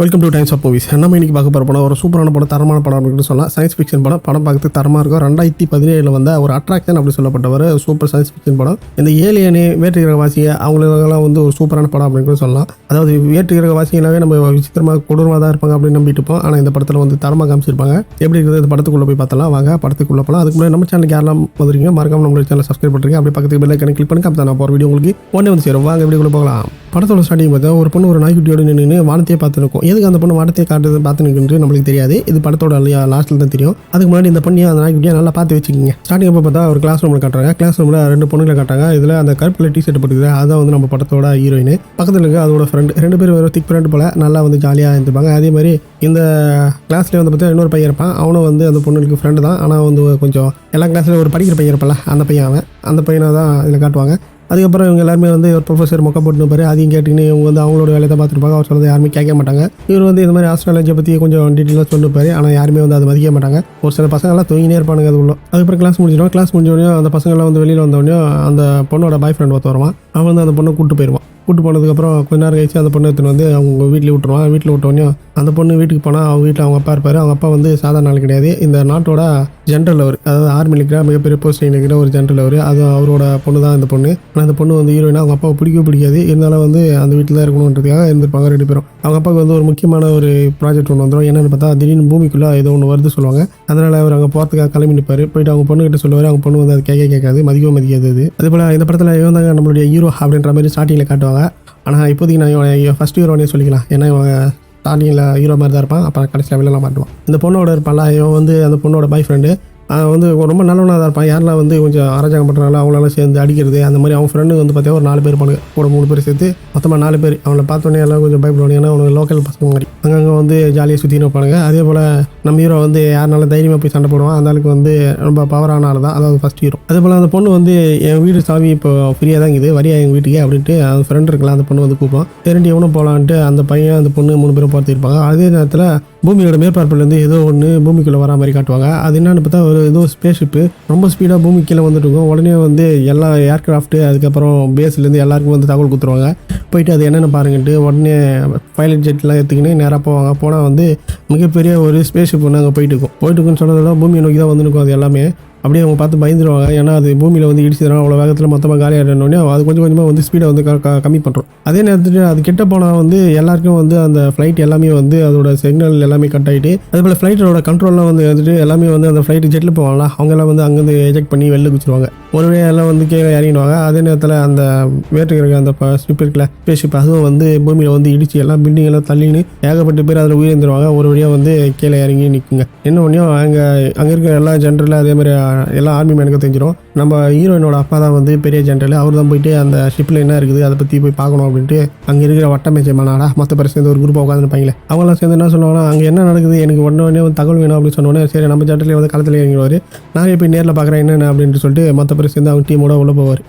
Welcome to Times of Movies. நம்ம இன்னைக்கு பார்க்க போகிற படம் ஒரு சூப்பரான படம், தரமான படம் அப்படின்னு சொல்லலாம். சயின்ஸ் ஃபிக்ஷன் படம். படம் பார்க்கறதுக்கு தரமாக இருக்கும். 2017 வந்த ஒரு அட்ராக்ஷன் அப்படி சொல்லப்பட்ட ஒரு சூப்பர் சயின்ஸ் ஃபிக்ஷன் படம். இந்த ஏலியனு வேற்றுகிரக வாசியை அவங்களுக்கெல்லாம் வந்து ஒரு சூப்பரான படம் அப்படின்னு கூட சொல்லலாம். அதாவது வேற்றுகிரக வாசிகளாகவே நம்ம விசித்திரமாக கொடூரமாக தான் இருப்பாங்க அப்படின்னு நம்பிட்டு இருப்போம். ஆனால் இந்த படத்தில் வந்து தரமாக காமிச்சிருப்பாங்க. எப்படி இருக்குது இந்த படத்துக்குள்ளே போய் பார்த்தலாம் வாங்க. படத்துக்குள்ளே போகலாம். அதுக்கு முன்னாடி நம்ம சேனலுக்கு யாரெல்லாம் வந்துருக்கீங்க மறக்காம நம்மளோட சேனல் சப்ஸ்கிரைப் பண்ணுறீங்க. அப்படி பக்கத்துக்கு பெல் ஐக்கானை கிளிக் பண்ணி அப்போ நான் போகிற வீடியோ உங்களுக்கு உடனே வந்து சேரும். வாங்க வீடியோக்குள்ளே போகலாம். படத்தோட ஸ்டார்டிங் பார்த்தா ஒரு பொண்ணு ஒரு நாய்க்குட்டியோடு நின்று வானத்தையே பார்த்து இருக்கும். எதுக்கு அந்த பொண்ணு வானத்தையே காட்டுறது பார்த்து நிற்கிறது நம்மளுக்கு தெரியாது. இது படத்தோட லாஸ்ட்டில் தான் தெரியும். அதுக்கு முன்னாடி இந்த பொண்ணு அந்த நாய்க்குட்டியை நல்லா பார்த்து வச்சுக்கிங்க. ஸ்டார்டிங் அப்போ பார்த்தா ஒரு கிளாஸ் ரூமில் காட்டுறாங்க. கிளாஸ் ரூமில் 2 பொண்ணுங்களை காட்டுறாங்க. இதில் அந்த கருப்பில் டிஷர்ட் போட்டுக்குது அதான் வந்து நம்ம படத்தோட ஹீரோயின். பக்கத்தில் இருக்க அதோட ஃப்ரெண்ட் 2 பேர் ஒரு திக் ஃப்ரெண்ட் போல் நல்லா வந்து ஜாலியாக இருந்துப்பாங்க. அதே மாதிரி இந்த கிளாஸ்லேயே வந்து பார்த்தா இன்னொரு பையன் இருப்பான். அவனும் வந்து அந்த பொண்ணுக்கு ஃப்ரெண்டு தான். ஆனால் வந்து கொஞ்சம் எல்லா கிளாஸ்லேயும் ஒரு படிக்கிற பையன் இருப்பல அந்த பையன் அவன். அந்த பையனை தான் இதில் காட்டுவாங்க. அதுக்கப்புறம் இவங்க எல்லாருமே வந்து ஒரு ப்ரொஃபஸர் மொக்க போட்டு பாரு அதையும் கேட்டுக்கின்னு இவங்க வந்து அவங்களோட வேலையை தான் பார்த்துருப்பாங்க. அவர் சொல்கிறது யாருமே கேட்க மாட்டாங்க. இவர் வந்து இந்த மாதிரி ஆஸ்ட்ராலஜியை பற்றி கொஞ்சம் டீட்டெயிலாக சொல்லிப்பாரு. ஆனால் யாருமே வந்து அதை மதிக்க மாட்டாங்க. ஒரு சில பசங்கள்லாம் தூங்கினே இருப்பானுங்க அது உள்ள. அதுக்கப்புறம் கிளாஸ் முடிஞ்சிடும். கிளாஸ் முடிஞ்சோடனே அந்த பசங்கள்லாம் வந்து வெளியில் வந்தோடனே அந்த பொண்ணோட பாய் ஃப்ரெண்ட் ஒருத்த வருவான். அவன் வந்து அந்த பொண்ணை கூப்பிட்டு போயிடுவான். கூட்டு போனதுக்கப்புறம் கொஞ்ச நேரம் கழிச்சு அந்த பொண்ணு எடுத்துன்னு வந்து அவங்க வீட்டில் விட்டுருவான். வீட்டில் விட்டோடனே அந்த பொண்ணு வீட்டுக்கு போனால் அவங்க வீட்டில் அவங்க அப்பா இருப்பார். அவங்க அப்பா வந்து சாதாரண ஆள் கிடையாது. இந்த நாட்டோட ஜென்ரல் அவர், அதாவது ஆர்மியில் இருக்கிற மிகப்பெரிய போஸ்டிங் இருக்கிற ஒரு ஜென்ரல் அவர். அது அவரோட பொண்ணு தான் இந்த பொண்ணு. ஆனால் அந்த பொண்ணு வந்து ஹீரோயினா அவங்க அப்பாவை பிடிக்காது. இருந்தாலும் வந்து அந்த வீட்டில் தான் இருக்கணுன்றதுக்காக இருந்திருப்பாங்க 2 பேரும். அவங்க அப்பாவுக்கு வந்து ஒரு முக்கியமான ஒரு ப்ராஜெக்ட் ஒன்று வந்துடும். என்னென்னு பார்த்தா திடீர்னு பூமிக்குள்ளே ஏதோ ஒன்று வருது சொல்லுவாங்க. அதனால் அவர் அங்கே போகிறதுக்காக கிளம்பி நிற்பார். போயிட்டு அவங்க பொண்ணுகிட்ட சொல்லுவார். அவங்க பொண்ணு வந்து அது கேட்காது, மதிக்காது அது. அதே போல் இந்த படத்தில் இவன் தாங்க நம்மளுடைய ஹீரோ அப்படின்ற மாதிரி ஸ்டார்டிங்கில் காட்டுவாங்க. ஆனால் இப்போதைக்கு நான் ஃபஸ்ட் ஹீரோனே சொல்லிக்கலாம். ஏன்னா இவங்க ஸ்டார்டிங்கில் ஹீரோ மாதிரி தான் இருப்பான். அப்புறம் கடைசியில் வெளிலாம் மாட்டுவான். இந்த பொண்ணோட இருப்பான்ல இவன் வந்து அந்த பொண்ணோட பாய் ஃப்ரெண்டு வந்து ரொம்ப நல்லவனாக தான் இருப்பான். யாரெல்லாம் வந்து கொஞ்சம் அராஜகம் பண்ணுறாங்களோ அவங்களெல்லாம் சேர்ந்து அடிக்கிறது அந்த மாதிரி. அவங்க ஃப்ரெண்டு வந்து பார்த்தீங்கன்னா ஒரு 4 பேர் இருப்பாங்க. கூட 3 பேர் சேர்த்து மொத்தமாக 4 பேர். அவங்கள பார்த்தோன்னே எல்லாம் கொஞ்சம் பயப்படுவாங்க. ஏன்னா அவங்க லோக்கல் பசங்க மாதிரி அங்கங்கே வந்து ஜாலியாக சுற்றின்னு வைப்பானுங்க. அதே போல் நம்ம ஹீரோ வந்து யாருனாலும் தைரியமாக போய் சண்டை போடுவான். அந்த ஆளுக்கு வந்து ரொம்ப பவரான ஆள் தான், அதாவது ஃபஸ்ட் ஹீரோ. அதே போல் அந்த பொண்ணு வந்து என் வீடு சாவி இப்போ ஃப்ரீயாக தான் இருக்குது, வரியா எங்கள் வீட்டுக்கு அப்படின்ட்டு அந்த ஃப்ரெண்ட் இருக்கலாம் அந்த பொண்ணு வந்து கூப்பிடும். சரிண்டு எவனும் போகலான்ட்டு அந்த பையன் அந்த பொண்ணு 3 பேரும் பார்த்து இருப்பாங்க. அதே நேரத்தில் பூமியோட மேற்பரப்புலேருந்து ஏதோ ஒன்று பூமிக்குள்ளே வரா மாதிரி காட்டுவாங்க. அது என்னென்னு பார்த்தா ஒரு ஏதோ ஸ்பேஸ்ஷிப்பு ரொம்ப ஸ்பீடாக பூமி கீழே வந்துட்டு இருக்கும். உடனே வந்து எல்லா ஏர்க்ராஃப்ட்டு அதுக்கப்புறம் பேஸ்லேருந்து எல்லாருக்கும் வந்து தகவல் கொடுத்துருவாங்க. போயிட்டு அது என்னென்னு பாருங்கன்ட்டு உடனே பைலட் ஜெட்லாம் எடுத்துக்கின்னு நேராக போவாங்க. போனால் வந்து மிகப்பெரிய ஒரு ஸ்பேஸ்ஷிப் ஒன்று அங்கே போயிட்டு இருக்குன்னு சொன்னதோட பூமியை நோக்கி தான் வந்துருக்கும். அது எல்லாமே அப்படியே அவங்க பார்த்து பயந்துருவாங்க. ஏன்னா அது பூமியில் வந்து இடிச்சதுனால அவ்வளோ வேகத்தில் மொத்தமாக காலியாகிடனோடனே அது கொஞ்சம் கொஞ்சமாக வந்து ஸ்பீடை வந்து கம்மி பண்ணுறோம். அதே நேரத்தில் அது கிட்ட போனால் வந்து எல்லாருக்கும் வந்து அந்த ஃப்ளைட் எல்லாமே வந்து அதோட சிக்னல் எல்லாமே கட் ஆகிட்டு அதுபோல் ஃப்ளைட்டோட கண்ட்ரோல்லாம் வந்து வந்துட்டு எல்லாமே வந்து அந்த ஃப்ளைட்டு ஜெட்டில் போவாங்களா அவங்கெல்லாம் வந்து அங்கேருந்து எஜெக்ட் பண்ணி வெளில குச்சிருவாங்க. ஒரு வழியாக எல்லாம் வந்து கீழே இறங்கிடுவாங்க. அதே நேரத்தில் அந்த வேட்டுக்கிற அந்த ஸ்லிப் இருக்குல்ல ஸ்பேஸ்ஷிப் அதுவும் வந்து பூமியில் வந்து இடிச்சு எல்லாம் பில்டிங் எல்லாம் தள்ளின்னு ஏகப்பட்ட பேர் அதில் உயிரிழந்துருவாங்க. ஒரு வழியாக வந்து கீழே இறங்கி நிற்குங்க. என்ன ஒன்றையும் அங்கே இருக்கிற எல்லா ஜென்ரலில் அதே மாதிரி எல்லா ஆர்மி மேனுக்கும் தெரிஞ்சிடும். நம்ம ஹீரோயினோட அப்பா தான் வந்து பெரிய ஜென்ரல். அவர் தான் போயிட்டு அந்த ஷிப்பில் என்ன இருக்குது அதை பற்றி போய் பார்க்கணும் அப்படின்ட்டு அங்கே இருக்கிற வட்டமேஜை மாநாடா மற்ற பேர் சேர்ந்து ஒரு குரூப்பாக உட்காந்துருப்பாங்களே அவங்களாம் சேர்ந்து என்ன சொல்லுவாங்கன்னா அங்கே என்ன நடக்குது எனக்கு உடனே வந்து தகவல் வேணும் அப்படின்னு சொன்னோன்னே சரி நம்ம ஜென்ரலே வந்து களத்தில் இறங்கிடுவார். நிறைய போய் நேரில் பார்க்குறேன் என்னென்ன அப்படின்ட்டு சொல்லிட்டு மற்ற பேர் சேர்ந்து அவங்க டீமோட உள்ள போவார்.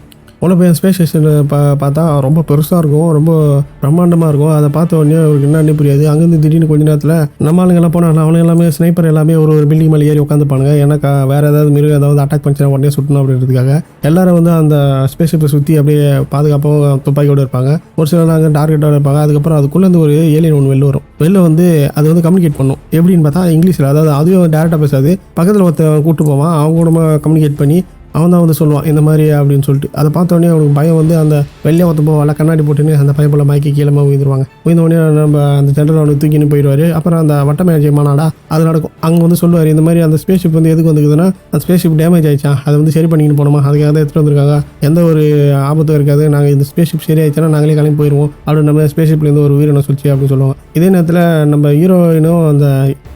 உள்ள போய் ஸ்பேஸ் ஸ்டேஷனில் பார்த்தா ரொம்ப பெருசாக இருக்கும், ரொம்ப பிரம்மாண்டமாக இருக்கும். அதை பார்த்த உடனே அவருக்கு என்னன்னு புரியாது. அங்கேருந்து திடீர்னு கொஞ்ச நேரத்தில் நம்ம ஆளுங்கெல்லாம் போனால் அவனுங்க எல்லாமே ஸ்னைப்பர் எல்லாமே ஒரு பில்டிங் மேலே ஏறி உட்காந்துப்பானுங்க. ஏன்னா வேறு ஏதாவது மிருகம் ஏதாவது அட்டாக் பண்ணிச்சுனா உடனே சுட்டணும் அப்படின்றதுக்காக எல்லாரும் வந்து அந்த ஸ்பேஸ் ஷிப்பை சுற்றி அப்படியே பாதுகாப்பாக துப்பாக்கியோடு இருப்பாங்க. ஒரு சிலர் அங்கே டார்கெட்டோடு இருப்பாங்க. அதுக்கப்புறம் அதுக்குள்ளேருந்து ஒரு ஏலியன் ஒன்று வெளில வந்து அது வந்து கம்யூனிகேட் பண்ணும். எப்படின்னு பார்த்தா இங்கிலீஷில், அதாவது அதுவே டேரெக்டாக பேசாது. பக்கத்தில் ஒருத்தர் கூப்பிட்டு போவான். அவங்க கூட கம்யூனிகேட் பண்ணி அவன் தான் வந்து சொல்லுவான் இந்த மாதிரி அப்படின்னு சொல்லிட்டு. அதை பார்த்தோடனே அவனுக்கு பயம் வந்து அந்த வெளியே ஒருத்த போவாள் கண்ணாடி போட்டுன்னு அந்த பையன் போல் மயக்கி கீழே உயிர்ந்துருவாங்க. உயிர்ந்தோடனே நம்ம அந்த ஜென்ரல் அவனுக்கு தூக்கின்னு போயிடுவார். அப்புறம் அந்த வட்டமேஜை மாநாடா அது நடக்கும். அங்கே வந்து சொல்லுவார் இந்த மாதிரி அந்த ஸ்பேஸ் ஷிப் வந்து எதுக்கு வந்துக்குதுன்னா அந்த ஸ்பேஸ் ஷிப் டேமேஜ் ஆயிடுச்சா அதை வந்து சரி பண்ணிக்கிட்டு போனோமா அதுக்காக தான் எடுத்துகிட்டு வந்திருக்காங்க. எந்த ஒரு ஆபத்தும் இருக்காது. நாங்கள் இந்த ஸ்பேஸ் ஷிப் சரி ஆயிடுச்சுன்னா நாங்களே கிளம்பி போயிடுவோம் அப்படின்னு நம்ம ஸ்பேஸ் ஷிப்லேருந்து ஒரு உயிரினம் சொல்லிச்சு அப்படின்னு சொல்லுவாங்க. இதே நேரத்தில் நம்ம ஹீரோயினும் அந்த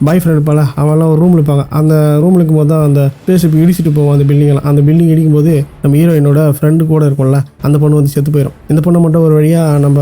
பாய் ஃப்ரெண்ட் இருப்பாள் அவெல்லாம் ஒரு ரூமில் இருப்பாங்க. அந்த ரூமில் இருக்கும்போது தான் அந்த ஸ்பேஸ் ஷிப் இடிச்சிட்டு போவோம். அந்த பில்டிங்கெல்லாம் அந்த பில்டிங் இடிக்கும்போது நம்ம ஹீரோயினோட ஃப்ரெண்டு கூட இருக்கும்ல அந்த பொண்ணு வந்து செத்து போயிடும். இந்த பொண்ணை மட்டும் ஒரு வழியாக நம்ம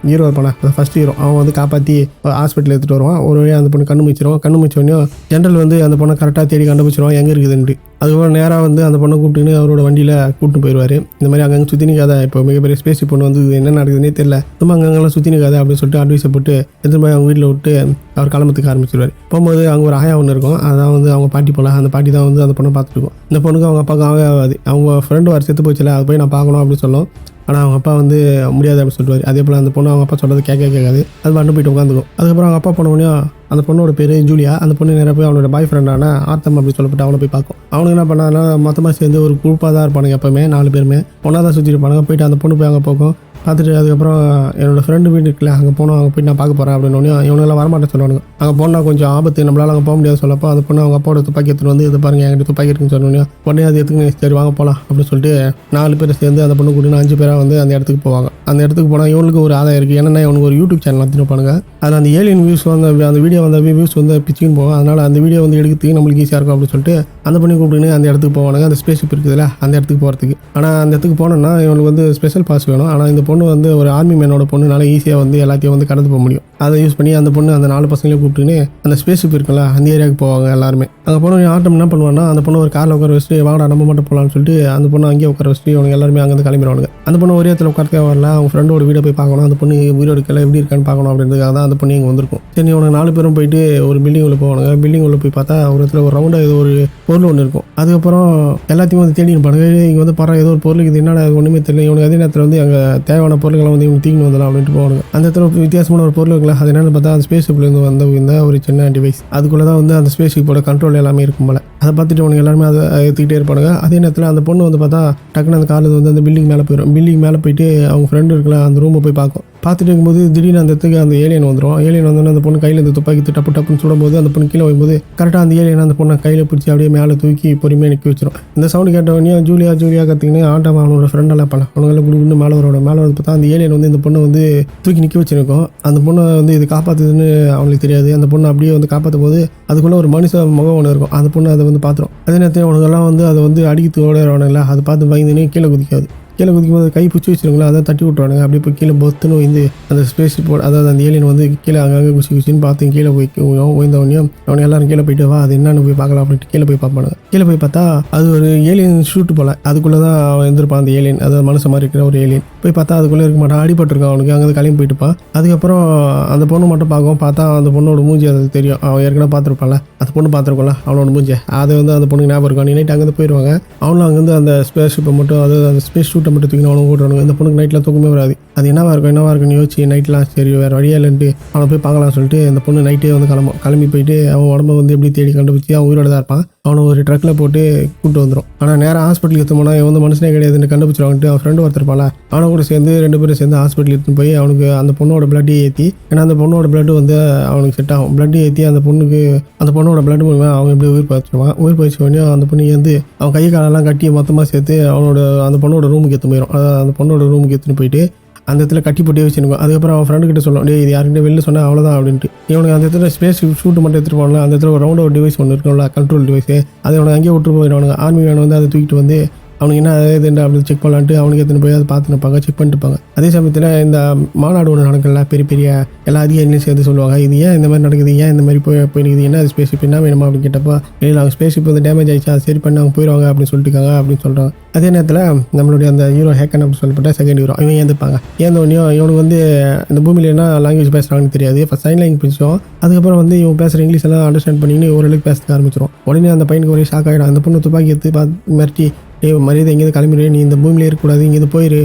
ஹீரோ இருப்பான ஃபர்ஸ்ட் ஹீரோ அவன் வந்து காப்பாற்றி ஹாஸ்பிட்டல் எடுத்துகிட்டு வருவான். ஒரு வழியாக அந்த பொண்ணு கண்ணு முடிச்சோடனே ஜென்ரல் வந்து அந்த பொண்ணை கரெக்டாக தேடி கண்டுபிடிச்சிருவான் எங்கே இருக்குதுன்ட்டு. அதுக்கப்புறம் நேராக வந்து அந்த பொண்ணை கூப்பிட்டுன்னு அவரோட வண்டியில் கூப்பிட்டு போயிடுவார். இந்த மாதிரி அங்கங்கே சுற்றி நிற்காத, இப்போ மிகப்பெரிய ஸ்பேஸ் பொண்ணு வந்து என்ன நடக்குதுன்னே தெரியல, சும்மா அங்கங்கெல்லாம் சுற்றி நிற்காத அப்படின்னு சொல்லிட்டு அட்வைஸை போட்டு எடுத்துகிட்டு போய் அவங்க வீட்டில் விட்டு அவர் கிளம்பத்துக்கு ஆரம்பிச்சிருவார். போகும்போது அங்கே ஒரு ஆயா ஒன்று இருக்கும். அதான் வந்து அவங்க பாட்டி போல அந்த பாட்டி தான் வந்து அந்த பொண்ணை பார்த்துட்டு இருக்கும். இந்த பொண்ணுக்கு அவங்க அப்பாவுக்கு ஆகாது. அவங்க ஃப்ரெண்டு வர செத்து போச்சுல அதை போய் நான் பார்க்கணும் அப்படின்னு சொல்லும். ஆனால் அவங்க அப்பா வந்து முடியாது அப்படின்னு சொல்லுவார். அதே போல் அந்த பொண்ணு அவங்க அப்பா சொல்கிறது கேட்காது. அது மட்டும் போயிட்டு உட்காந்துக்கும். அதுக்கப்புறம் அவங்க அப்பா போனவொடனே அந்த பொண்ணோட பேர் ஜூலியா. அந்த பொண்ணு நேராக போய் அவனோட பாய் ஃப்ரெண்டான ஆர்த்தம் அப்படி சொல்லப்பட்டு அவனை போய் பார்க்கும். அவனுக்கு என்ன பண்ணாங்கன்னா மொத்தமாக சேர்ந்து ஒரு குரூப்பாக தான் இருப்பானுங்க. எப்போவுமே 4 பேருமே ஒன்றா தான் சுற்றி இருப்பானுங்க. போயிட்டு அந்த பொண்ணு போய் அங்கே போகும். பார்த்துட்டு அதுக்கப்புறம் என்னோடய ஃப்ரெண்டு வீடு இருக்குல்ல, அங்கே போனோம், அங்கே போய் நான் பார்க்க போகிறேன் அப்படின்னு இவனெல்லாம் வரமாட்டேன் சொல்லுவானுங்க. அங்கே போனால் கொஞ்சம் ஆபத்து, நம்மளால் அங்கே போக முடியாது சொல்லப்போ அந்த பொண்ணு அவங்க அப்பாவோட துப்பாக்கி எடுத்துகிட்டு வந்து இது பாருங்க என்கிட்ட துப்பாக்கி இருக்குன்னு சொன்னோன்னே உடனே அது எடுத்துக்கு சரி வாங்க போகலாம் அப்படின்னு சொல்லிட்டு 4 பேர் சேர்ந்து அந்த பொண்ணு கூட 5 பேராக வந்து அந்த இடத்துக்கு போவாங்க. அந்த இடத்துக்கு போனால் இவனுக்கு ஒரு ஆதாயம் இருக்குது. ஏன்னா இவனுக்கு ஒரு யூடியூப் சேனல் நடத்திருப்பானுங்க. அதில் அந்த ஏலியன் வியூஸ் வந்து அந்த வீடியோ வந்து வியூஸ் வந்து பிச்சுன்னு போகும். அதனால் அந்த வீடியோ வந்து எடுக்கிறதுக்கு நம்மளுக்கு ஈஸியாக இருக்கும் அப்படின்னு சொல்லிட்டு அந்த பண்ணி கூப்பிட்டுன்னு அந்த இடத்துக்கு போவானுங்க. அந்த ஸ்பேஸ் ஷிப் இருக்குதுல்ல அந்த இடத்துக்கு போகிறதுக்கு. ஆனால் அந்த இடத்துக்கு போனோன்னா இவனுக்கு வந்து ஸ்பெஷல் பாஸ் வேணும். ஆனால் இந்த பொண்ணு வந்து ஒரு ஆர்மி மேனோட பொண்ணுனால ஈஸியாக வந்து எல்லாத்தையும் வந்து கடந்து போக முடியும். அதை யூஸ் பண்ணி அந்த பொண்ணு அந்த 4 பசங்களையும் கூப்பிட்டுன்னு அந்த ஸ்பேஸ் ஷிப் இருக்குல்ல அந்த ஏரியாவுக்கு போவாங்க எல்லாருமே. அங்கே போன ஆட்டம் என்ன பண்ணுவான்னா அந்த பொண்ணு ஒரு காரில் உட்கார வச்சுட்டு வாங்கடா நம்ம மட்டும் போகலான்னு சொல்லிட்டு அந்த பொண்ணு அங்கேயே உட்கார வச்சுட்டு இவங்க எல்லாருமே அங்கேருந்து கிளம்பிடுவாங்க. அந்த பொண்ணு ஒரே இடத்துல உட்காரக்கே வரல. அவங்க ஃப்ரெண்டோட வீடை போய் பார்க்கணும். அந்த பொண்ணு உயிரோடு கலை எப்படி இருக்கான்னு பார்க்கணும் அப்படின்றதுக்காக தான் அந்த பொண்ணு இங்கே வந்திருக்கும். சரி இவங்க 4 பேரும் போயிட்டு ஒரு பில்டிங் உள்ள போவானுங்க. பில்டிங் உள்ள போய் பார்த்தா ஒரு இடத்துல ஒரு ரவுண்டாக ஏதோ ஒரு பொருள் ஒன்று இருக்கும். அதுக்கப்புறம் எல்லாத்தையும் வந்து தேடி இருப்பானுங்க. இங்கே வந்து படம் ஏதோ ஒரு பொருள் இது என்னடா ஒன்றுமே தெரியல. இவனுக்கு அதே நேரத்தில் வந்து அங்கே தேவையான பொருட்களை வந்து இவங்க தீங்கி வந்துடலாம் அப்படின்ட்டு போவானுங்க. அந்த இடத்துல வித்தியாசமான ஒரு பொருள் இருக்குல்ல, அது என்னென்னு பார்த்தா அந்த ஸ்பேஸ் ஷிப்லேருந்து வந்த ஒரு சின்ன டிவைஸ். அதுக்குள்ளே தான் வந்து அந்த ஸ்பேஸ் ஷிப்போட கண்ட்ரோல் எல்லாமே இருக்கும் போல. அதை பார்த்துட்டு அவனுக்கு எல்லாருமே அதை எடுத்துக்கிட்டே இருப்பானுங்க. அதே நேரத்தில் அந்த பொண்ணு வந்து பார்த்தா டக்குன்னு அந்த காலேஜ் வந்து அந்த பில்டிங் மேலே போயிடும். பில்டிங் மேலே போயிட்டு அவங்க ஃப்ரெண்டு இருக்குல்ல அந்த ரூமை போய் பார்க்கும். பார்த்துட்டு இருக்கும்போது திடீர்னு அந்த இடத்துக்கு அந்த ஏலியன் வந்துடும். ஏலியன் வந்தோன்னே அந்த பொண்ணு கையில் இந்த துப்பாக்கி டப்பு டப்புன்னு சுடும்போது அந்த பொண்ணு கீழே வைக்கும்போது கரெக்டாக அந்த ஏலியன் அந்த பொண்ணை கையில் பிடிச்சி அப்படியே மேலே தூக்கி பொறுமையாக நிற்க வச்சிடும். இந்த சவுண்டு கேட்டவொடனே ஜூலியா கற்றுக்கின்னு ஆட்டம் அவனோட ஃப்ரெண்டெல்லாம் பண்ணலாம். அவனுங்கெல்லாம் குடுக்குன்னு மேலே வந்து பார்த்தா அந்த ஏலியன் வந்து இந்த பொண்ணை வந்து தூக்கி நிற்க வச்சிருக்கோம். அந்த பொண்ணை வந்து இது காப்பாற்றுதுன்னு அவனுக்கு தெரியாது. அந்த பொண்ணை அப்படியே வந்து காப்பாற்றும் போது அதுக்குள்ளே ஒரு மனுஷ முகம் ஒன்று இருக்கும். அந்த பொண்ணு அதை வந்து பார்த்துரும். அதே நேரத்தில் அவனுங்கெல்லாம் வந்து அதை வந்து அடிக்கிறது ஓடுறானுங்களா, அதை பார்த்து பயந்துன்னு கீழே குதிக்காது. கீழே குதிக்கும்போது கை பிடிச்சி வச்சுருங்களா, அதை தட்டி விட்டுருவானுங்க. அப்படியே போய் கீழே பொத்துன்னு வந்து அந்த ஸ்பேஸ் ஷிப்போட அதாவது அந்த ஏலியன் வந்து கீழே அங்கங்கே குச்சின்னு பார்த்து கீழே போய் ஓய்ந்தவனையும் அவனை எல்லாரும் கீழே போயிட்டு வா அது என்னன்னு போய் பார்க்கலாம் அப்படின்ட்டு கீழே போய் பார்ப்பானுங்க. கீழே போய் பார்த்தா அது ஒரு ஏலியன் ஷூட்டு போல. அதுக்குள்ளே தான் அவன் இருந்திருப்பான் அந்த ஏலியன், அதாவது மனுஷன் மாதிரி இருக்கிற ஒரு ஏலியன். போய் பார்த்தா அதுக்குள்ளே இருக்க மாட்டான், அடிபட்டிருக்கான் அவனுக்கு. அங்கே கிளம்பி போயிட்டுப்பான். அதுக்கப்புறம் அந்த பொண்ணு மட்டும் பார்க்கவும் பார்த்தா அந்த பொண்ணோட மூஞ்சி அது தெரியும். அவன் ஏற்கனவே பார்த்துருப்பான்ல, அந்த பொண்ணு பார்த்துருக்கோம்ல அவனோட மூஞ்சி, அதை வந்து அந்த பொண்ணுக்கு ஞாபகம் இருக்கும். நைட்டு அங்கேருந்து போயிடுவாங்க. அவனும் அங்கேருந்து அந்த ஸ்பேஸ் ஷிப்பை மட்டும் அதாவது அந்த ஸ்பேஸ் ஷூட்டை மட்டும் தூக்கி அவனுக்கு ஓடுறானுங்க. இந்த பொண்ணுக்கு நைட்டில் தூக்கமே வராது. அது என்னவா இருக்குன்னு யோசிச்சு நைட்லாம் சரி வேறு வழியாக இல்லைன்ட்டு அவனை போய் பார்க்கலாம்னு சொல்லிட்டு இந்த பொண்ணு நைட்டே வந்து கிளம்பி போயிட்டு அவன் உடம்பை வந்து எப்படி தேடி கண்டுபிடிச்சி அவன் உயிரோட தான் இருப்பான். அவனை ஒரு ட்ரக்கில் போட்டு கூப்பிட்டு வந்துடும். ஆனால் நேராக ஹாஸ்பிட்டலுக்கு எடுத்து போனால் இவன் வந்து மனுஷனே கிடையாதுன்னு கண்டுபிடிச்சிருவான்ட்டு அவன் ஃப்ரெண்டு ஒருத்தருப்பால அவனை கூட சேர்ந்து 2 பேரும் சேர்ந்து ஹாஸ்பிட்டல் எடுத்துன்னு போய் அவனுக்கு அந்த பொண்ணோட பிளட்டை ஏற்றி, ஏன்னா அந்த பொண்ணோட பிளட்டு வந்து அவனுக்கு செட் ஆகும். பிளட்டு ஏற்றி அந்த பொண்ணோட பிளட் மூலமாக அவன் எப்படி உயிர் பாய்ச்சுவான். உயிர் பாய்ச்சி உடனே அந்த பொண்ணு வந்து அவன் கை காலெல்லாம் கட்டி மொத்தமாக சேர்த்து அந்த பொண்ணோட ரூமுக்கு எடுத்து போயிடும். அதாவது அந்த பொண்ணோட ரூமுக்கு எடுத்துன்னு போயிட்டு அந்த இடத்துல கட்டி போட்டே வச்சுருக்கோம். அதுக்கப்புறம் அவன் ஃப்ரெண்டு கிட்ட சொல்லுவான், இது யாருக்கிட்ட வெளில சொன்னால் அவ்வளோதான் அப்படின்ட்டு. இவனுக்கு அந்த இடத்துல ஸ்பேஸ் ஷூட்டு மட்டும் எடுத்துகிட்டு போகலாம். அந்த இடத்துல ஒரு ரவுண்ட் ஒரு டிவைஸ் ஒன்று இருக்கும்ல, கண்ட்ரோல் டிவைஸு, அதை அவனை அங்கேயே விட்டு போயிடுவானுங்க. ஆர்மி வேணும் வந்து அதை தூக்கிட்டு வந்து அவனுக்கு என்ன இதுண்டு அப்படி செக் பண்ணலான்ட்டு அவனுக்கு எடுத்துன்னு போய் அதை பார்த்து நிற்பாங்க, செக் பண்ணிட்டு இருப்பாங்க. அதே சமயத்தில் இந்த மாநாடு ஒன்று நடக்கல, பெரிய எல்லா அதிகாரிகளும் சேர்ந்து சொல்லுவாங்க, இது ஏன் இந்த மாதிரி நடக்குது, ஏன் இந்த மாதிரி போயிருக்குது, என்ன அது ஸ்பேஸ் ஷிப் என்ன வேணுமா அப்படின்னு கேட்டப்போ, இல்லை அவங்க ஸ்பேஸ் ஷிப் வந்து டேமேஜ் ஆகிடுச்சு, அது சரி பண்ணி அவங்க போயிடுவாங்க அப்படின்னு சொல்லிட்டுருக்காங்க அப்படின்னு சொல்கிறாங்க. அதே நேரத்தில் நம்மளுடைய அந்த ஹீரோ ஹேக்கன் அப்படின்னு சொல்லப்பட்ட செகண்ட் ஹீரோ இவன் ஏந்துப்பாங்க. ஏந்தோடனே இவனுக்கு வந்து இந்த பூமியில் என்ன லாங்குவேஜ் பேசுகிறாங்கன்னு தெரியாது. ஃபஸ்ட் சைன் லாங்குவேஜ் பேசுவோம். அதுக்கப்புறம் வந்து இவன் பேசுகிற இங்கிலீஷ் எல்லாம் அண்டர்ஸ்டாண்ட் பண்ணின்னு ஓரளவுக்கு பேச ஆரம்பிச்சிடும். உடனே அந்த பையனுக்கு ஒரே ஷாக் ஆகிடும். அந்த பொண்ணு துப்பாக்கி எடுத்து பார்த்து மிரட்டி, மரியாதை எங்கேருந்து கிளம்பிடு, நீ இந்த பூமியிலே இருக்கக்கூடாது, இங்கேருந்து போயிரு,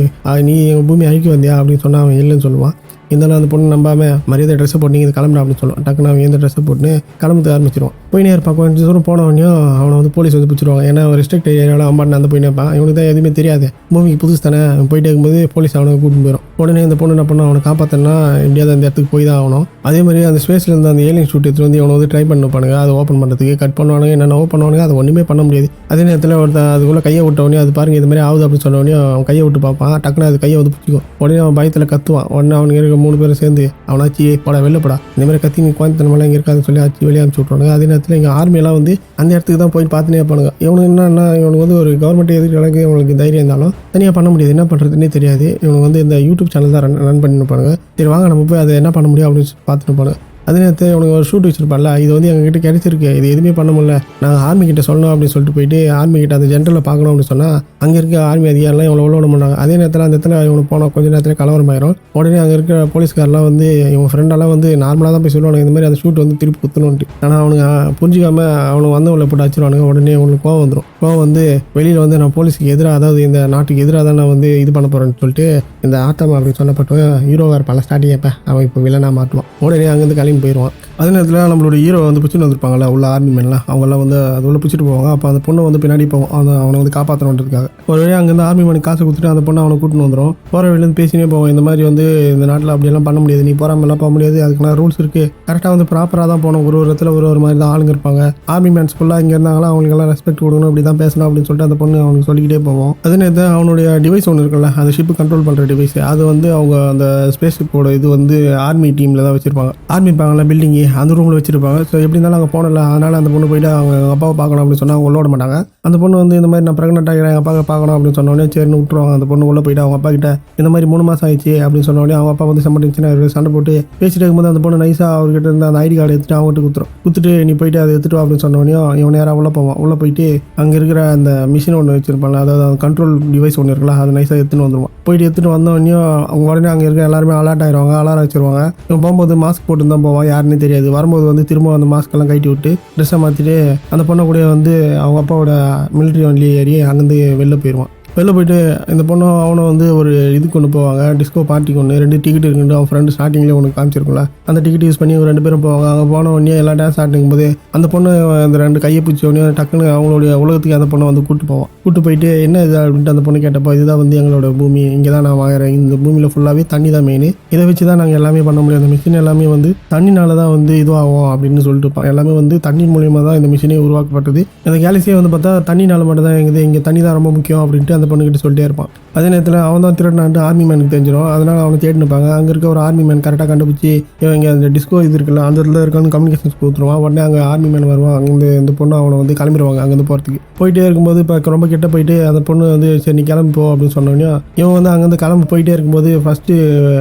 நீ எங்கள் பூமி அழிக்க வந்தியா அப்படின்னு சொன்னால் அவன் இல்லைன்னு சொல்லுவான். இருந்தாலும் அந்த பொண்ணு நம்பாமல் மரியாதை ட்ரெஸ்ஸை போட்டு நீங்கள் கிளம்புறா அப்படின்னு சொல்லுவான். டக்குன்னு அவன் எந்த ட்ரெஸ்ஸை போட்டு கிளம்புறது ஆரம்பிச்சிடுவான். போய் இருப்பான். கொஞ்சம் தூரம் போனவனையும் அவனை வந்து போலீஸ் வந்து பிடிச்சிருவாங்க. ஏன்னா அவன் ரெஸ்ட்ரிக்ட் ஏரியாவில் அம்பாட்டு அந்த போய் நிற்பான். இவனுக்கு தான் எதுவுமே தெரியாது, பூமிக்கு புதுசு தானே. போயிட்டே இருக்கும்போது போலீஸ் அவனை கூட்டிட்டு போயிடும். உடனே இந்த பொண்ணு என்ன பண்ணணும், அவனை காப்பாற்றினா எப்படியாவது அந்த இடத்துக்கு போய் தான் ஆகணும். அதே மாதிரி அந்த ஸ்பேஸில் இருந்து அந்த ஏலியன் ஷூட் எடுத்து வந்து இவனை வந்து ட்ரை பண்ணுவானுங்க. அதை ஓப்பன் பண்ணுறதுக்கு கட் பண்ணுவானுங்க, என்னென்னவோ பண்ணுவானுங்க. அது ஒன்றுமே பண்ண முடியாது. அதே நேரத்தில் ஒருத்தன் அதுக்குள்ளே கையை விட்டவனே, அது பாருங்க இது மாதிரி ஆகுது அப்படின்னு சொன்னவனே அவன் கையை விட்டு பார்ப்பான். டக்குன்னு அது கையை வந்து பிடிச்சிக்கும். உடனே அவன் பயத்தில் கத்துவான். உடனே அவனுக்கு இருக்க 3 பேரும் சேர்ந்து அவனாச்சு போடா வெளிலப்படா, இந்த மாதிரி கத்தி நீ கோயம்புத்தனமெல்லாம் இங்கே இருக்காதுன்னு சொல்லி ஆச்சு வெளியே அனுப்பிச்சு விட்ருவாங்க. அதே நேரத்தில் எங்கள் ஆர்மியெல்லாம் வந்து அந்த இடத்துக்கு தான் போய் பார்த்துனே இருப்பானுங்க. இவனுக்கு என்னன்னா இவனுக்கு வந்து ஒரு கவர்மெண்ட் எதிர்க்க அளவுக்கு இவனுக்கு தைரியம் இருந்தாலும் தனியாக பண்ண முடியாது, என்ன பண்ணுறதுன்னே தெரியாது. இவனுக்கு வந்து இந்த யூடியூப் சேனல் தான் ரன் பண்ணிருப்பானுங்க. சரி வாங்க நம்ம போய் அதை என்ன பண்ண முடியும் அப்படின்னு பார்த்துட்டு இருப்பானுங்க. அதே நேரத்தில் இவனுக்கு ஒரு ஷூட் வச்சிருப்பான்ல, இது வந்து எங்ககிட்ட கிடைச்சிருக்கு, இது எதுவுமே பண்ண முடியல, நாங்கள் ஆர்மி கிட்ட சொல்லணும் அப்படின்னு சொல்லிட்டு போயிட்டு ஆர்மி கிட்ட அந்த ஜென்ரலில் பார்க்கணும் அப்படின்னு சொன்னால் அங்கே இருக்க ஆர்மி அதிகாரிலாம் இவங்களை உள்ள விட மாட்டாங்க. அதே நேரத்தில் அந்த இடத்துல இவங்க போனால் கொஞ்சம் நேரத்தில் கலவரமாயிரும். உடனே அங்கே இருக்கிற போலீஸ்காரெலாம் வந்து இவங்க ஃப்ரெண்டெல்லாம் வந்து நார்மலாக தான் போய் சொல்லுவாங்க, இந்த மாதிரி அந்த ஷூட் வந்து திருப்பி குத்தணுன்ட்டு. ஆனால் அவனுங்க புரிஞ்சிக்காமல் அவனுக்கு வந்தவங்களை போட்டு அடிச்சிருவானுங்க. உடனே அவங்களுக்கு கோவம் வந்துடும். கோவம் வந்து வெளியில் வந்து நான் போலீஸுக்கு எதிராக, அதாவது இந்த நாட்டுக்கு எதிராக தான் நான் வந்து இது பண்ண போகிறேன்னு சொல்லிட்டு இந்த ஆத்தமா அப்படின்னு சொல்லப்பட்ட ஹீரோவாக இருப்பான் ஸ்டார்டிங். அப்போ அவன் இப்போ வில்லனாக மாட்டுவான். உடனே அங்கேருந்து கிளம்பி போயிடுவான். அதே நேரத்தில் நம்மளோட ஹீரோ வந்து பிடிச்சிட்டு வந்திருப்பாங்களா உள்ள ஆர்மி மேன்லாம், அவங்களாம் வந்து அது உள்ள பிடிச்சிட்டு போவாங்க. அப்போ அந்த பொண்ணு வந்து பின்னாடி போவோம், அவனை வந்து காப்பாற்றணுன்றதுக்காக. ஒரு வழியாக அங்கேருந்து ஆர்மி மேனுக்கு காசு கொடுத்துட்டு அந்த பொண்ணை அவனை கூட்டின்னு வந்துடும். போகிற வழியிலேருந்து பேசினே போவோம், இந்த மாதிரி வந்து இந்த நாட்டில் அப்படியெல்லாம் பண்ண முடியாது, நீ போகாமலாம் போக முடியாது, அதுக்கான ரூல்ஸ் இருக்குது, கரெக்டாக வந்து ப்ராப்பராக தான் போகணும், ஒரு இடத்துல ஒரு மாதிரி தான் ஆளுங்க இருப்பாங்க, ஆர்மி மேன்ஸ் ஃபுல்லாக இங்கே இருந்தாங்களா அவங்களுக்கெல்லாம் ரெஸ்பெக்ட் கொடுக்கணும், இப்படி தான் பேசணும் அப்படின்னு சொல்லிட்டு அந்த பொண்ணு அவனுக்கு சொல்லிக்கிட்டே போவோம். அதே நேரத்தில் அவனுடைய டிவைஸ் ஒன்று இருக்குல்ல, அந்த ஷிப்பு கண்ட்ரோல் பண்ணுற டிவைஸ், அது வந்து அவங்க அந்த ஸ்பேஸ் ஷிப்போட இது வந்து ஆர்மி டீமில் தான் வச்சுருப்பாங்க. ஆர்மி இருப்பாங்களா பில்டிங்கு, அந்த ரூமில் வச்சுருப்பாங்க. ஸோ எப்படி இருந்தாலும் அங்கே போனல, அதனால் அந்த பொண்ணு போய்ட்டு அவங்க அப்பாவை பார்க்கணும் அப்படின்னு சொன்னால் அவங்க உள்ளோட மாட்டாங்க. அந்த பொண்ணு வந்து இந்த மாதிரி நான் ப்ரெக்னென்ட் ஆகிறேன், எங்கள் அப்பாவை பார்க்கணும் அப்படின்னு சொன்னோடனே சரின்னு விட்டுருவாங்க. அந்த பொண்ணு உள்ளே போய்ட்டு அவங்க அப்பா கிட்ட இந்த மாதிரி 3 மாதம் ஆயிடுச்சு அப்படின்னு சொன்னோடனே அவங்க அப்பா வந்து சண்டை போட்டு பேசிட்டு இருக்கும்போது அந்த பொண்ணு நைஸாக அவர்கிட்ட இருந்த அந்த ஐடி கார்டு எடுத்துட்டு அவங்ககிட்ட கொடுத்துட்டு நீ போயிட்டு அதை எடுத்துட்டு அப்படின்னு சொன்னோடனே இவன் நேராக உள்ளே போவான். உள்ளே போயிட்டு அங்கே இருக்கிற அந்த மிஷின் ஒன்று வச்சிருப்பாங்க, அதாவது கண்ட்ரோல் டிவைஸ் ஒன்று இருக்குல்ல, அதை நைஸாக எடுத்துன்னு வந்துடுவான். போயிட்டு எடுத்துகிட்டு வந்தோடனே அவங்க உடனே அங்கே இருக்க எல்லாருமே அலர்ட் ஆயிடுவாங்க, அலாரம் வச்சிருவாங்க. இவன் போகும்போது மாஸ்க் போட்டு தான் போவான், யாருன்னே தெரியாது. வரும்போது வந்து திரும்ப அந்த மாஸ்க்கெல்லாம் கட்டி விட்டு ட்ரெஸ்ஸை மாற்றிட்டு அந்த பொண்ணை கூட வந்து அவங்க அப்பாவோட மிலிட்ரி வண்டி ஏறி அங்கேருந்து வெளில போயிடுவான். வெளில போயிட்டு இந்த பொண்ணு அவனை வந்து ஒரு இது கொண்டு போவாங்க, டிஸ்கோ பார்ட்டிக்கு ஒன்று 2 டிக்கெட் இருக்குன்னு அவன் ஃப்ரெண்டு ஸ்டார்டிங்லேயே ஒன்று காமிச்சிருக்கும்ல, அந்த டிக்கெட் யூஸ் பண்ணி 2 பேரும் போவாங்க. அங்கே போன உடனே எல்லா டான்ஸ் ஆடிக்கும் போது அந்த பொண்ணு அந்த 2 கையை பிடிச்ச உடனே டக்குன்னு அவங்களுடைய உலகத்துக்கு அந்த பொண்ணை வந்து கூட்டு போயிட்டு என்ன இது அப்படின்ட்டு அந்த பொண்ணு கேட்டப்போ, இதுதான் வந்து எங்களோட பூமி, இங்கே தான் நான் வாங்குறேன், இந்த பூமியில் ஃபுல்லாகவே தண்ணி தான் மெயின், இதை வச்சு தான் நாங்கள் எல்லாமே பண்ண முடியும், அந்த மிஷின் எல்லாமே வந்து தண்ணினால தான் வந்து இதுவாகும் அப்படின்னு சொல்லிட்டு இருப்பான். எல்லாமே வந்து தண்ணி மூலியமாக தான் இந்த மிஷினே உருவாக்கப்பட்டது, இந்த கேலக்சியே வந்து பார்த்தா தண்ணினால மட்டும் தான் இருக்குது, இங்கே தண்ணி தான் ரொம்ப முக்கியம் அப்படின்ட்டு அந்த பொண்ணுக்கிட்ட சொல்லிட்டே இருப்பான். அதே நேரத்தில் அவன் தான் திருடனான்ட்டு ஆர்மி மேனுக்கு தெரிஞ்சிடும். அதனால் அவனை தேடினுப்பாங்க. அங்கே இருக்க ஒரு ஆர்மி மேன் கரெக்டாக கண்டுபிடிச்சி இவன் இங்கே அந்த டிஸ்கோ இது இருக்குல்ல அந்த இடத்துல இருக்கான்னு கம்யூனிகேஷன்ஸ் கொடுத்துருவான். உடனே அங்கே ஆர்மி மேன் வருவான். அங்கே இந்த பொண்ணு அவனை வந்து கிளம்பிடுவாங்க அங்கேருந்து போகிறதுக்கு. போயிட்டே இருக்கும்போது இப்போ ரொம்ப கிட்ட போயிட்டு அந்த பொண்ணு வந்து சரி நீ கிளம்பி போ அப்படின்னு சொன்னோடனே இவன் வந்து அங்கேருந்து கிளம்பி போயிட்டே இருக்கும்போது ஃபஸ்ட்டு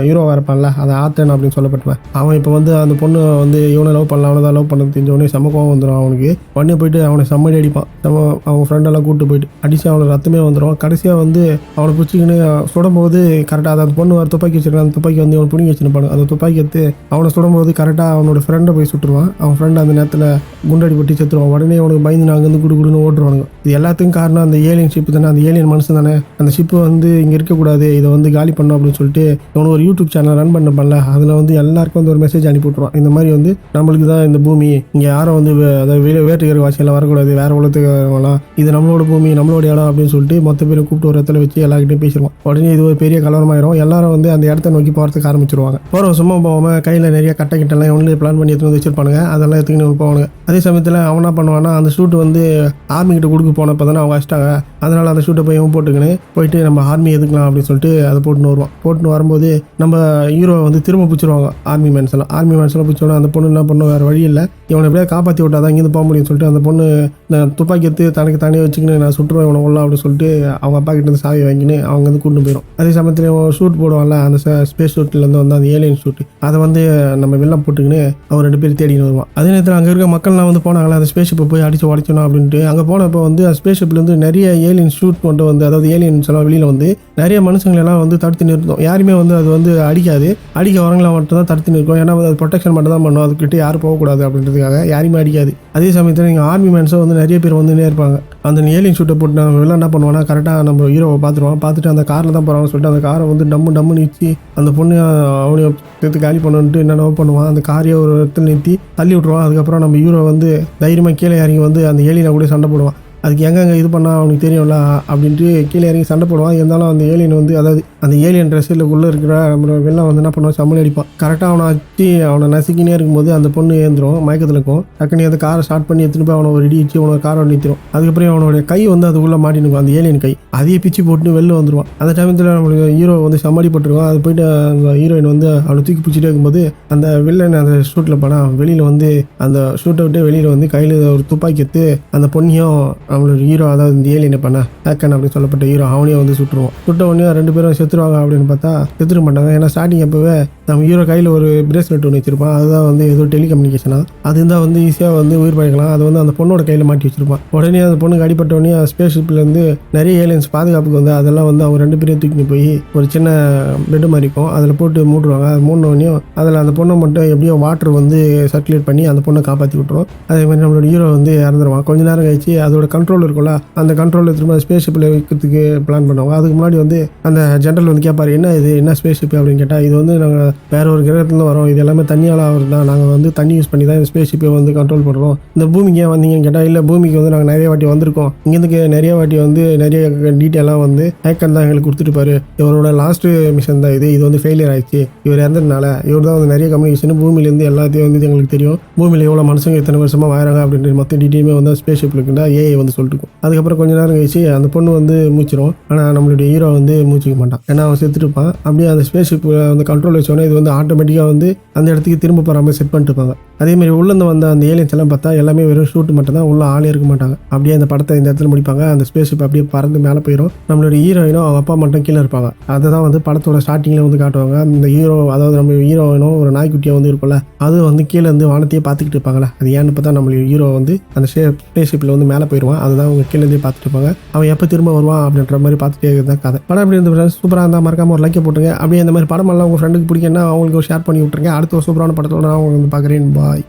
ஹீரோவாக இருப்பான்ல, அதை ஆத்தன் அப்படின்னு சொல்லப்பட்டுவேன். அவன் இப்போ வந்து அந்த பொண்ணு வந்து இவனை லவ் பண்ணலாம், அவனை தான் லவ் பண்ண தெரிஞ்சவொடனே செம்ம கோவம் வந்துடும் அவனுக்கு. உடனே போயிட்டு அவனை செம்மடி அடிப்பான். அவங்க ஃப்ரெண்டெல்லாம் கூப்பிட்டு போயிட்டு அடித்து அவனை ரத்தமே வந்துடும். கடைசியாக வந்து அவனை பிடிச்சிக்கின்னு சுடும்போது கரெக்டாக அந்த பொண்ணு ஒரு துப்பாக்கி வச்சிருக்கான், அந்த துப்பாக்கி வந்து அவன் பிடிங்கி வச்சுருப்பாங்க. அந்த துப்பாக்கி எடுத்து அவனை சுடும்போது கரெக்டாக அவனோட ஃப்ரெண்டை போய் சுட்டுருவான். அவன் ஃப்ரெண்டு அந்த நேரத்தில் குண்டடி பட்டி செத்துருவான். உடனே அவனுக்கு பயந்து அங்கேருந்து குடுன்னு ஓட்டுருவானுங்க. இது எல்லாத்துக்கும் காரணம் அந்த ஏலியன் ஷிப்பு தானே, அந்த ஏலியன் மனுஷன் தானே, அந்த ஷிப்பு வந்து இங்கே இருக்கக்கூடாது, இதை வந்து காலி பண்ணோம் அப்படின்னு சொல்லிட்டு இவனுக்கு ஒரு யூடியூப் சேனல் ரன் பண்ணல. அதில் வந்து எல்லாருக்கும் வந்து ஒரு மெசேஜ் அனுப்பி விட்ருவான். இந்த மாதிரி வந்து நம்மளுக்கு தான் இந்த பூமி, இங்கே யாரும் வந்து அதாவது வேட்டுக்கிற வாசியெல்லாம் வரக்கூடாது, வேறு உலகத்துக்கு வரலாம், இது நம்மளோட பூமி நம்மளோட இடம் அப்படின்னு சொல்லிட்டு மொத்த பேரை கூப்பிட்டு ஒரு இடத்துல வச்சு எல்லாருக்கிட்டையும் பேசிடுவான். உடனே இது ஒரு பெரிய கலவரமாயிரும். எல்லாரும் வந்து அந்த இடத்த நோக்கி போகிறதுக்கு ஆரம்பிச்சிருவாங்க. போகிறவங்க சும்மா போகாமல் கையில் நிறைய கிட்டலாம் இவங்களே பிளான் பண்ணி எடுத்து வந்து வச்சிருப்பானுங்க. அதெல்லாம் எடுத்துக்கிட்டு போவானுங்க. அதே சமயத்தில் அவன் என்ன பண்ணுவான்னா, அந்த ஷூட் வந்து ஆர்மி கிட்ட கொடுக்க போனப்போ தானே அவங்க வச்சிட்டாங்க. அதனால் அந்த ஷூட்டை போய் இவன் போட்டுக்கின்னு போயிட்டு நம்ம ஆர்மி எதுக்கலாம் அப்படின்னு சொல்லிட்டு அதை போட்டுன்னு வரும்போது நம்ம ஹீரோ வந்து திரும்ப பிடிச்சிருவாங்க ஆர்மி மேன்ஸ்லாம் பிடிச்சோன்னா அந்த பொண்ணு என்ன பண்ணும், வேறு வழி இல்லை, இவனை எப்படியா காப்பாற்றி விட்டா தான் இங்கேருந்து போக முடியும்னு சொல்லிட்டு அந்த பொண்ணு துப்பாக்கி எடுத்து தனக்கு தனியாக வச்சுக்கின்னு நான் சுட்டுருவேன் இவனை உள்ளா அப்படின்னு சொல்லிட்டு அவங்க அப்பா கிட்ட இருந்து சாவி வாங்கின்னு அவங்க வந்து கூட்டு போயிடும். அதே சமயத்தில் ஷூட் போடுவான்ல, அந்த ஸ்பேஸ் ஷூட்லேருந்து வந்து அந்த ஏலியன் ஷூட், அதை வந்து நம்ம வெளில போட்டுக்கின்னு அவர் 2 பேர் தேடின்னு வருவான். அதே நேரத்தில் அங்கே இருக்க மக்கள்லாம் வந்து போனாங்களா அந்த ஸ்பேஸ் ஷிப்பை போய் அடிச்சு உடைச்சணும் அப்படின்ட்டு. அங்கே போனப்போ வந்து ஸ்பேஸ் ஷிப்லேருந்து நிறைய ஏலியன் ஷூட் கொண்டு வந்து, அதாவது ஏலியன்ஸ் எல்லாம் வெளியில் வந்து நிறைய மனுஷங்களெல்லாம் வந்து தடுத்து நிறுத்தும். யாருமே வந்து அது வந்து அடிக்க வரங்களா மட்டும் தான் தடுத்து நிற்கும். ஏன்னா அது ப்ரொடெக்ஷன் மட்டும் தான் பண்ணும், அதுக்கிட்ட யாரும் போகக்கூடாது அப்படின்றதுக்காக யாருமே அடிக்காது. அதே சமயத்தில் நீங்கள் ஆர்மி மேன்ஸும் வந்து நிறைய பேர் வந்துன்னே இருப்பாங்க. அந்த ஏலியன் ஷூட்டை போட்டு நம்ம வெளில என்ன பண்ணுவான்னா, கரெக்டாக நம்ம ஹீரோவை பார்த்துட்டு அந்த காரில் தான் போகிறாங்கன்னு சொல்லிட்டு அந்த காரை வந்து டம்முன்னு நிறுத்தி அந்த பொண்ணு அவனைய சேர்த்து காலி பண்ணுன்ட்டு என்னென்ன பண்ணுவான். அந்த காரையை ஒரு இடத்துல நிறுத்தி தள்ளி விட்ருவான். அதுக்கப்புறம் நம்ம ஹீரோ வந்து தைரியமாக கீழே இறங்கி வந்து அந்த ஏலியனை கூட சண்டை போடுவான். அதுக்கு எங்கெங்கே இது பண்ணால் அவனுக்கு தெரியும்ல அப்படின்ட்டு கீழே இறங்கி சண்டை போடுவான். இருந்தாலும் அந்த ஏலியன் வந்து, அதாவது அந்த ஏலியன் ட்ரெஸ்ஸில் உள்ளே இருக்கிற நம்ம வெளில வந்து என்ன பண்ணுவான், சம்மளி அடிப்பான். கரெக்டாக அவனை நசுக்கினே இருக்கும்போது அந்த பொண்ணு ஏந்திரும், மயக்கத்தில் இருக்கும். டக்குனு அந்த காரை ஸ்டார்ட் பண்ணி எடுத்துகிட்டு போய் அவனை ஒரு இடி வச்சு அவனோட காரை நிறுத்திடும். அதுக்கப்புறம் அவனுடைய கை வந்து அதுக்குள்ளே மாட்டினுக்கும், அந்த ஏலியன் கை, அதையே பிச்சு போட்டு வெளில வந்துடுவான். அந்த டைமத்தில் நம்மளுக்கு ஹீரோ வந்து சமாளி போட்டுருவான். அது போயிட்டு அந்த ஹீரோயின் வந்து அவனை தூக்கி பிடிச்சிட்டே இருக்கும்போது அந்த வில்லன் அந்த ஷூட்டில் போனால் வெளியில் வந்து அந்த ஷூட்டை விட்டு வெளியில் வந்து கையில் ஒரு துப்பாக்கி எடுத்து அந்த பொண்ணையும் நம்மளோட ஹீரோ, அதாவது இந்த ஏலியனை பண்ண ஹேக்கன் அப்படின்னு சொல்லப்பட்ட ஹீரோ, அவனையும் வந்து சுட்டுருவோம். சுட்ட உடனே 2 பேரும் செத்துருவாங்க அப்படின்னு பார்த்தா செத்துட மாட்டாங்க. ஏன்னா ஸ்டார்டிங் அப்போவே நம்ம ஹீரோ கையில் ஒரு பிரேஸ்லெட் ஒன்று வச்சிருப்பான். அதுதான் வந்து ஏதோ டெலிகம்யூனிகேஷனாக அது இருந்தால் வந்து ஈஸியாக வந்து உயிர் பழைக்கலாம். அது வந்து அந்த பொண்ணோட கையில் மாட்டி வச்சிருப்பான். உடனே அந்த பொண்ணுக்கு அடிப்பட்ட உடனே ஸ்பேஸ் ஷிப்லேருந்து நிறைய ஏலியன்ஸ் பாதுகாப்புக்கு வந்து அதெல்லாம் வந்து அவங்க 2 பேரையும் தூக்கிட்டு போய் ஒரு சின்ன பெட்டு மாதிரி இருக்கும், அதில் போட்டு மூடுவாங்க. அது மூடினோடனையும் அதில் அந்த பொண்ணை மட்டும் எப்படியோ வாட்டர் வந்து சர்க்குலேட் பண்ணி அந்த பொண்ணை காப்பாற்றி விட்டுரும். அதே மாதிரி நம்மளோட ஹீரோ வந்து இறந்துருவான். கொஞ்ச நேரம் கழிச்சு அதோட கண்ட்ரோல் இருக்கும்ல, அந்த கண்ட்ரோலில் திரும்ப ஸ்பேஸ் ஷிப்பில் வைக்கிறதுக்கு பிளான் பண்ணுவாங்க. அதுக்கு முன்னாடி வந்து அந்த ஜென்ரல் வந்து கேட்பாரு, என்ன இது, என்ன ஸ்பேஸ் ஷிப் அப்படின்னு கேட்டால், இது வந்து நாங்கள் வேற ஒரு கிரகத்துலேருந்து வரோம், இது எல்லாமே தண்ணியால் ஆகிறது தான், நாங்கள் வந்து தண்ணி யூஸ் பண்ணி தான் இந்த ஸ்பேஸ் ஷிப்பை வந்து கண்ட்ரோல் பண்ணுறோம். இந்த பூமிக்கு ஏன் வந்தீங்கன்னு கேட்டால், இல்லை பூமிக்கு வந்து நாங்கள் நிறைய வாட்டி வந்திருக்கோம், இங்கேருந்து நிறைய வாட்டி வந்து நிறைய டீட்டெயிலாக வந்து ஹேக்கர் தான் எங்களுக்கு கொடுத்துருப்பாரு, இவரோட லாஸ்ட் மிஷன் தான் இது வந்து ஃபெயிலியர் ஆயிடுச்சு, இவர் இறந்ததுனால இவர் தான் வந்து நிறைய கம்யூனிகேஷன் பூமியிலேருந்து எல்லாத்தையும் வந்து எங்களுக்கு தெரியும், பூமியில் எவ்வளோ மனுஷங்க இத்தனை வருஷமாக வாழறாங்க அப்படின்ற மொத்த டீட்டெயிலுமே வந்து ஸ்பேஸ் ஷிப்பில் இருக்குன்னா ஏஐ வந்து சொல்லிட்டு. அதுக்கப்புறம் கொஞ்ச நேரம் கழிச்சு அந்த பொண்ணு வந்து மூச்சிரும். ஆனால் நம்மளுடைய ஹீரோ வந்து மூச்சிக்க மாட்டான், ஏன்னா அவன் செத்துருப்பான். அப்படியே அந்த ஸ்பேஸ் ஷிப் வந்து கண்ட்ரோல் வச்சோன்னே இது வந்து ஆட்டோமேட்டிக்காக வந்து அந்த இடத்துக்கு திரும்ப போகிற மாதிரி செட் பண்ணிட்டு இருப்பாங்க. அதேமாதிரி உள்ளேருந்து வந்த அந்த ஏலியன்ஸ் எல்லாம் பார்த்தா எல்லாமே வெறும் ஷூட் மட்டும் தான், உள்ள ஆளே இருக்க மாட்டாங்க. அப்படியே அந்த படத்தை இந்த இடத்துல முடிப்பாங்க. அந்த ஸ்பேஸ் ஷிப் அப்படியே பறந்து மேலே போயிடும். நம்மளோட ஹீரோயினும் அவங்க அப்பா மட்டும் கீழே இருப்பாங்க. அதை தான் வந்து படத்தோட ஸ்டார்டிங்கில் வந்து காட்டுவாங்க. அந்த ஹீரோ, அதாவது நம்ம ஹீரோயினும் ஒரு நாய்க்குட்டியாக வந்து இருக்கும்ல, அது வந்து கீழே இருந்து வானத்தையே பார்த்துக்கிட்டு இருப்பாங்களே, அது ஏன்னு பார்த்தா நம்ம ஹீரோ வந்து அந்த ஸ்பேஸ் ஷிப்பில் வந்து மேலே போயிடுவான். அதுதான் அவங்க கீழேருந்தே பார்த்துட்டு இருப்பாங்க. அவன் எப்போ திரும்ப வருவான் அப்படின்ற மாதிரி பார்த்துட்டே இருக்கிறதா கதை. படம் அப்படி இருந்து சூப்பராக இருந்தால் மறக்காம ஒரு லைக் போட்டுருங்க. அப்படியே இந்த மாதிரி படமெல்லாம் உங்கள் ஃப்ரெண்டுக்கு பிடிக்குன்னா அவங்களுக்கு ஷேர் பண்ணி விட்டுருங்க. அடுத்த ஒரு சூப்பரான படத்தோட நான் அவங்க வந்து பார்க்குறேன். பாய்.